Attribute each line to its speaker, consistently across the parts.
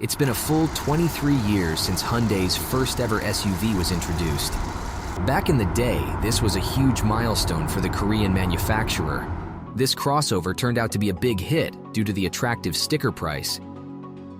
Speaker 1: It's been a full 23 years since Hyundai's first ever SUV was introduced. Back in the day, this was a huge milestone for the Korean manufacturer. This crossover turned out to be a big hit due to the attractive sticker price.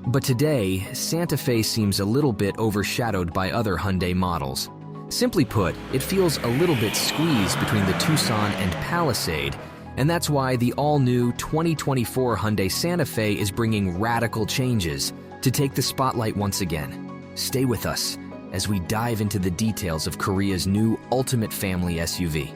Speaker 1: But today, Santa Fe seems a little bit overshadowed by other Hyundai models. Simply put, it feels a little bit squeezed between the Tucson and Palisade, and that's why the all-new 2024 Hyundai Santa Fe is bringing radical changes to take the spotlight once again. Stay with us as we dive into the details of Korea's new ultimate family SUV.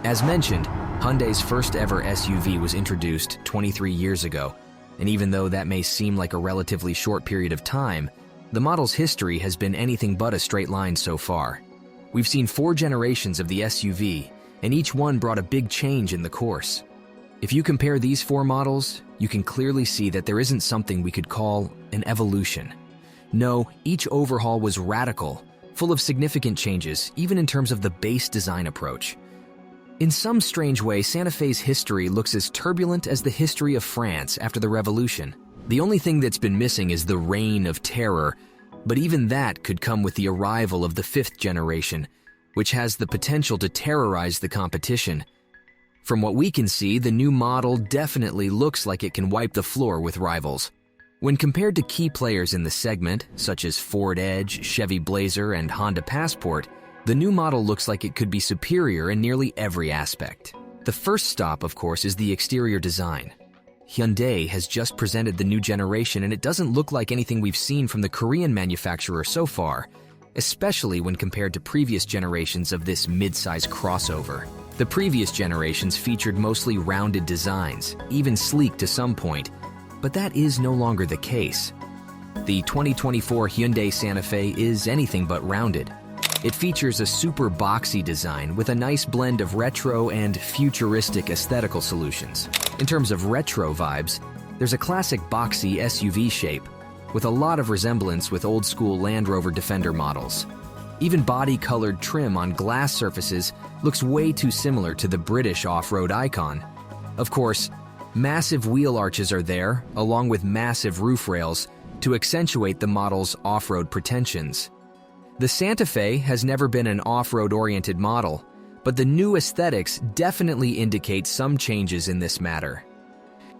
Speaker 1: As mentioned, Hyundai's first ever SUV was introduced 23 years ago, and even though that may seem like a relatively short period of time, the model's history has been anything but a straight line so far. We've seen 4 generations of the SUV, and each one brought a big change in the course. If you compare these 4 models, you can clearly see that there isn't something we could call an evolution. No, each overhaul was radical, full of significant changes, even in terms of the base design approach. In some strange way, Santa Fe's history looks as turbulent as the history of France after the Revolution. The only thing that's been missing is the reign of terror, but even that could come with the arrival of the 5th generation, which has the potential to terrorize the competition. From what we can see, the new model definitely looks like it can wipe the floor with rivals. When compared to key players in the segment, such as Ford Edge, Chevy Blazer, and Honda Passport, the new model looks like it could be superior in nearly every aspect. The first stop, of course, is the exterior design. Hyundai has just presented the new generation, and it doesn't look like anything we've seen from the Korean manufacturer so far, especially when compared to previous generations of this mid-size crossover. The previous generations featured mostly rounded designs, even sleek to some point, but that is no longer the case. The 2024 Hyundai Santa Fe is anything but rounded. It features a super boxy design with a nice blend of retro and futuristic aesthetical solutions. In terms of retro vibes, there's a classic boxy SUV shape, with a lot of resemblance with old-school Land Rover Defender models. Even body-colored trim on glass surfaces looks way too similar to the British off-road icon. Of course, massive wheel arches are there, along with massive roof rails, to accentuate the model's off-road pretensions. The Santa Fe has never been an off-road-oriented model, but the new aesthetics definitely indicate some changes in this matter.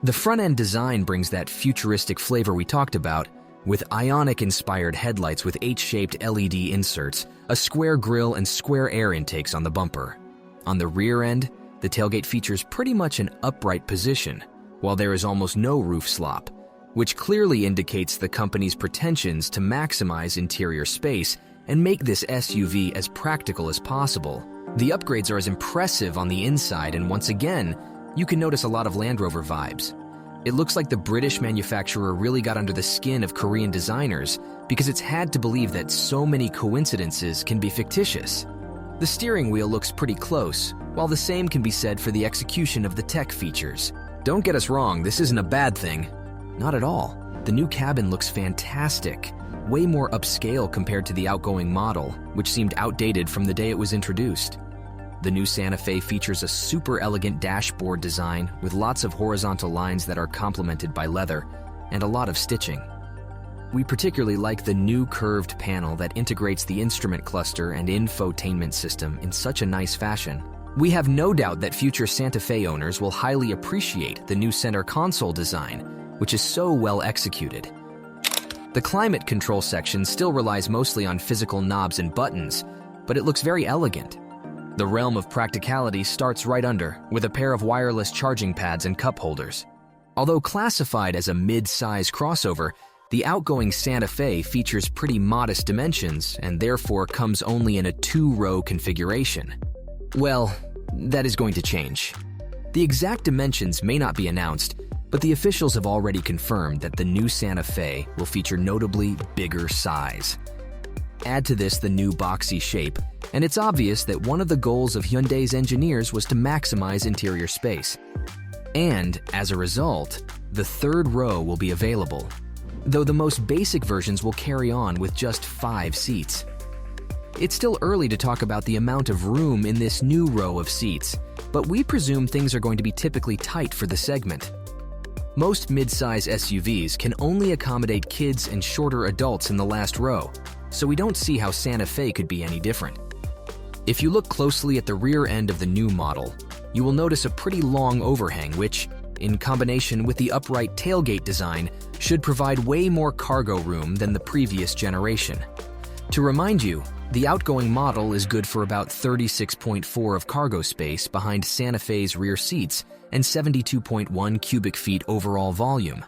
Speaker 1: The front-end design brings that futuristic flavor we talked about, with Ionic-inspired headlights with H-shaped LED inserts, a square grille, and square air intakes on the bumper. On the rear end, the tailgate features pretty much an upright position, while there is almost no roof slop, which clearly indicates the company's pretensions to maximize interior space and make this SUV as practical as possible. The upgrades are as impressive on the inside, and once again, you can notice a lot of Land Rover vibes. It looks like the British manufacturer really got under the skin of Korean designers because it's had to believe that so many coincidences can be fictitious. The steering wheel looks pretty close, while the same can be said for the execution of the tech features. Don't get us wrong, this isn't a bad thing. Not at all. The new cabin looks fantastic, way more upscale compared to the outgoing model, which seemed outdated from the day it was introduced. The new Santa Fe features a super elegant dashboard design with lots of horizontal lines that are complemented by leather and a lot of stitching. We particularly like the new curved panel that integrates the instrument cluster and infotainment system in such a nice fashion. We have no doubt that future Santa Fe owners will highly appreciate the new center console design, which is so well executed. The climate control section still relies mostly on physical knobs and buttons, but it looks very elegant. The realm of practicality starts right under, with a pair of wireless charging pads and cup holders. Although classified as a mid-size crossover, the outgoing Santa Fe features pretty modest dimensions and therefore comes only in a 2-row configuration. Well, that is going to change. The exact dimensions may not be announced, but the officials have already confirmed that the new Santa Fe will feature notably bigger size. Add to this the new boxy shape, and it's obvious that one of the goals of Hyundai's engineers was to maximize interior space. And, as a result, the 3rd row will be available, though the most basic versions will carry on with just 5 seats. It's still early to talk about the amount of room in this new row of seats, but we presume things are going to be typically tight for the segment. Most mid-size SUVs can only accommodate kids and shorter adults in the last row, so we don't see how Santa Fe could be any different. If you look closely at the rear end of the new model, you will notice a pretty long overhang which, in combination with the upright tailgate design, should provide way more cargo room than the previous generation. To remind you, the outgoing model is good for about 36.4 of cargo space behind Santa Fe's rear seats and 72.1 cubic feet overall volume,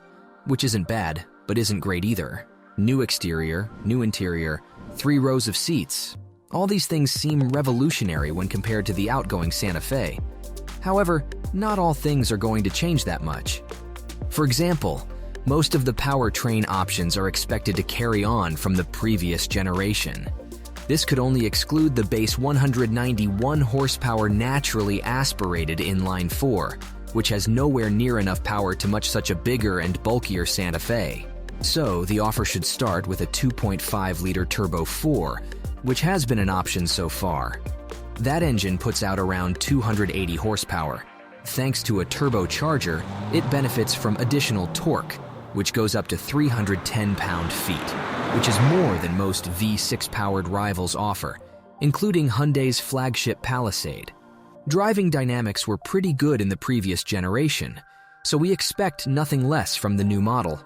Speaker 1: which isn't bad, but isn't great either. New exterior, new interior, 3 rows of seats. All these things seem revolutionary when compared to the outgoing Santa Fe. However, not all things are going to change that much. For example, most of the powertrain options are expected to carry on from the previous generation. This could only exclude the base 191 horsepower naturally aspirated inline 4, which has nowhere near enough power to match such a bigger and bulkier Santa Fe. So, the offer should start with a 2.5-liter turbo 4, which has been an option so far. That engine puts out around 280 horsepower. Thanks to a turbocharger, it benefits from additional torque, which goes up to 310 pound-feet, which is more than most V6-powered rivals offer, including Hyundai's flagship Palisade. Driving dynamics were pretty good in the previous generation, so we expect nothing less from the new model.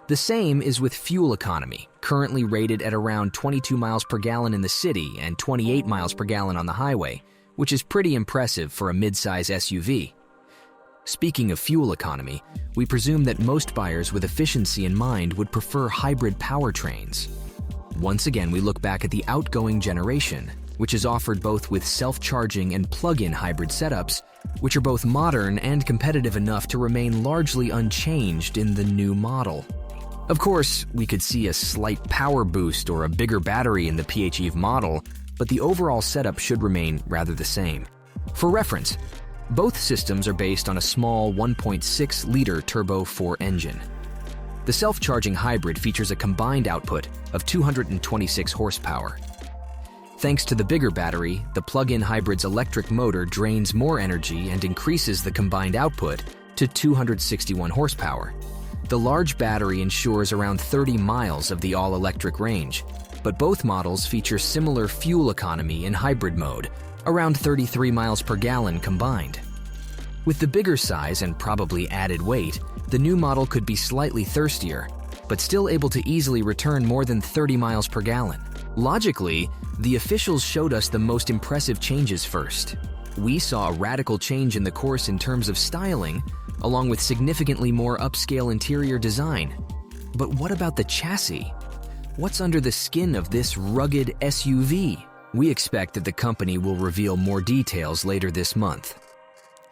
Speaker 1: The same is with fuel economy, currently rated at around 22 miles per gallon in the city and 28 miles per gallon on the highway, which is pretty impressive for a mid-size SUV. Speaking of fuel economy, we presume that most buyers with efficiency in mind would prefer hybrid powertrains. Once again, we look back at the outgoing generation, which is offered both with self-charging and plug-in hybrid setups, which are both modern and competitive enough to remain largely unchanged in the new model. Of course, we could see a slight power boost or a bigger battery in the PHEV model, but the overall setup should remain rather the same. For reference, both systems are based on a small 1.6-liter turbo 4 engine. The self-charging hybrid features a combined output of 226 horsepower. Thanks to the bigger battery, the plug-in hybrid's electric motor drains more energy and increases the combined output to 261 horsepower. The large battery ensures around 30 miles of the all-electric range, but both models feature similar fuel economy in hybrid mode, around 33 miles per gallon combined. With the bigger size and probably added weight, the new model could be slightly thirstier, but still able to easily return more than 30 miles per gallon. Logically, the officials showed us the most impressive changes first. We saw a radical change in the course in terms of styling, along with significantly more upscale interior design. But what about the chassis? What's under the skin of this rugged SUV? We expect that the company will reveal more details later this month.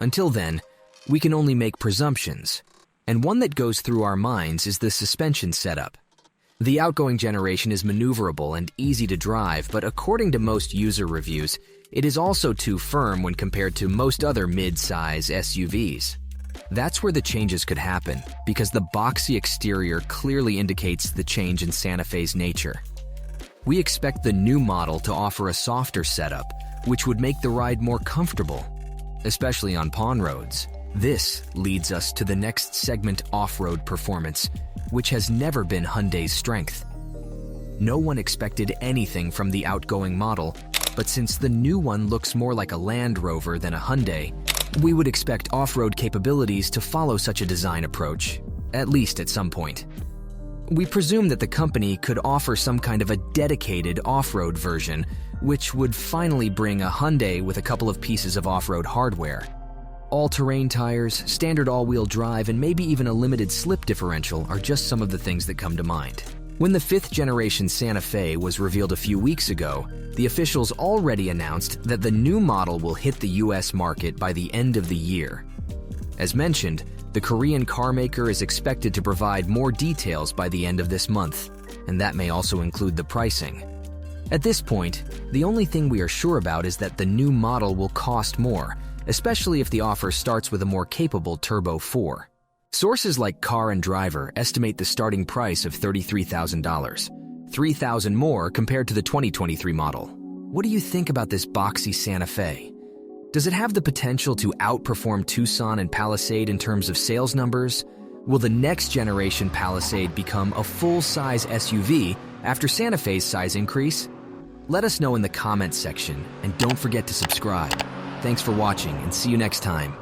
Speaker 1: Until then, we can only make presumptions, and one that goes through our minds is the suspension setup. The outgoing generation is maneuverable and easy to drive, but according to most user reviews, it is also too firm when compared to most other mid-size SUVs. That's where the changes could happen, because the boxy exterior clearly indicates the change in Santa Fe's nature. We expect the new model to offer a softer setup, which would make the ride more comfortable, especially on pawn roads. This leads us to the next segment: off-road performance, which has never been Hyundai's strength. No one expected anything from the outgoing model, but since the new one looks more like a Land Rover than a Hyundai, we would expect off-road capabilities to follow such a design approach, at least at some point. We presume that the company could offer some kind of a dedicated off-road version, which would finally bring a Hyundai with a couple of pieces of off-road hardware. All-terrain tires, standard all-wheel drive, and maybe even a limited slip differential are just some of the things that come to mind. When the 5th-generation Santa Fe was revealed a few weeks ago, the officials already announced that the new model will hit the US market by the end of the year. As mentioned, the Korean carmaker is expected to provide more details by the end of this month, and that may also include the pricing. At this point, the only thing we are sure about is that the new model will cost more, especially if the offer starts with a more capable Turbo 4. Sources like Car and Driver estimate the starting price of $33,000, $3,000 more compared to the 2023 model. What do you think about this boxy Santa Fe? Does it have the potential to outperform Tucson and Palisade in terms of sales numbers? Will the next generation Palisade become a full-size SUV after Santa Fe's size increase? Let us know in the comments section, and don't forget to subscribe. Thanks for watching, and see you next time.